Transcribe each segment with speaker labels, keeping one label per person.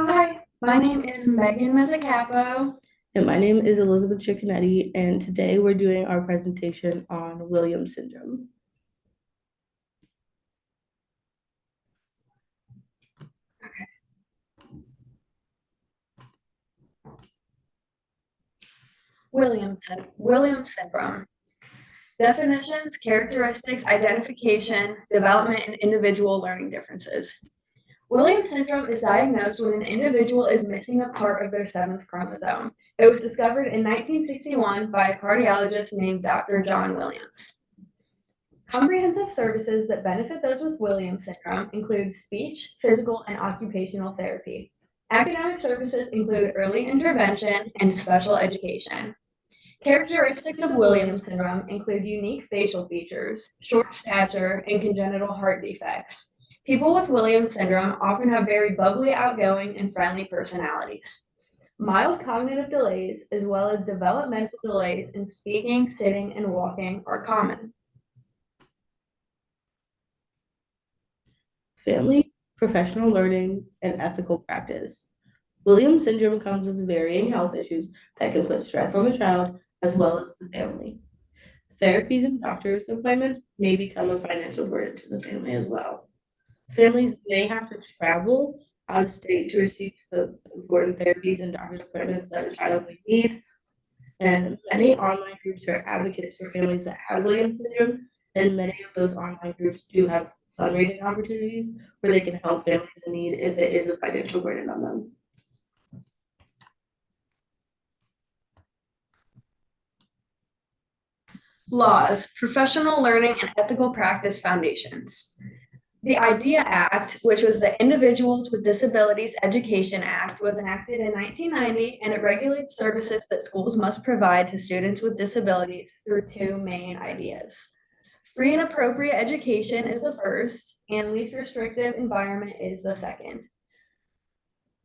Speaker 1: Hi, my name is Megan Mezzacapo.
Speaker 2: And my name is Elizabeth Cicconetti, and today we're doing our presentation on Williams syndrome.
Speaker 1: Williams syndrome. Definitions, characteristics, identification, development, and individual learning differences. Williams syndrome is diagnosed when an individual is missing a part of their seventh chromosome. It was discovered in 1961 by a cardiologist named Dr. John Williams. Comprehensive services that benefit those with Williams syndrome include speech, physical, and occupational therapy. Academic services include early intervention and special education. Characteristics of Williams syndrome include unique facial features, short stature, and congenital heart defects. People with Williams syndrome often have very bubbly, outgoing, and friendly personalities. Mild cognitive delays, as well as developmental delays in speaking, sitting, and walking, are common.
Speaker 2: Family, professional learning, and ethical practice. Williams syndrome comes with varying health issues that can put stress on the child as well as the family. Therapies and doctor's appointments may become a financial burden to the family as well. Families may have to travel out of state to receive the important therapies and doctor's appointments that a child may need. And many online groups are advocates for families that have Williams syndrome, and many of those online groups do have fundraising opportunities where they can help families in need if it is a financial burden on them.
Speaker 1: Laws, Professional Learning and Ethical Practice Foundations. The IDEA Act, which was the Individuals with Disabilities Education Act, was enacted in 1990, and it regulates services that schools must provide to students with disabilities through two main ideas. Free and appropriate education is the first, and least restrictive environment is the second.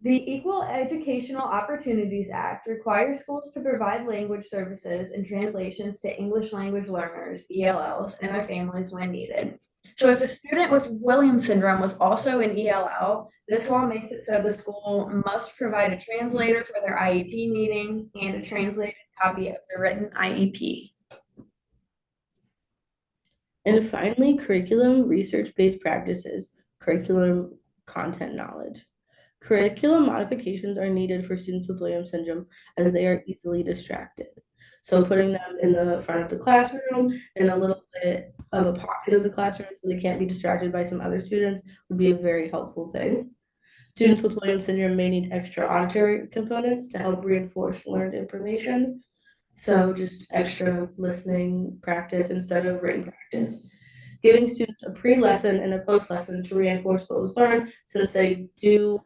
Speaker 1: The Equal Educational Opportunities Act requires schools to provide language services and translations to English language learners, ELLs, and their families when needed. So if a student with Williams syndrome was also an ELL, this law makes it so the school must provide a translator for their IEP meeting and a translated copy of the written IEP.
Speaker 2: And finally, curriculum research-based practices, curriculum content knowledge. Curriculum modifications are needed for students with Williams syndrome as they are easily distracted. So putting them in the front of the classroom in a little bit of a pocket of the classroom so they can't be distracted by some other students would be a very helpful thing. Students with Williams syndrome may need extra auditory components to help reinforce learned information. So just extra listening practice instead of written practice. Giving students a pre-lesson and a post-lesson to reinforce what was learned, since they do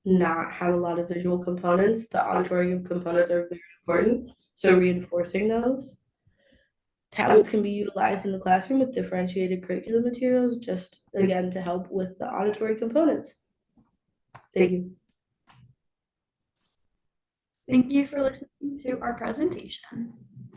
Speaker 2: not have a lot of visual components. The auditory components are very important, so reinforcing those. Tablets can be utilized in the classroom with differentiated curriculum materials, just again to help with the auditory components. Thank you.
Speaker 1: Thank you for listening to our presentation.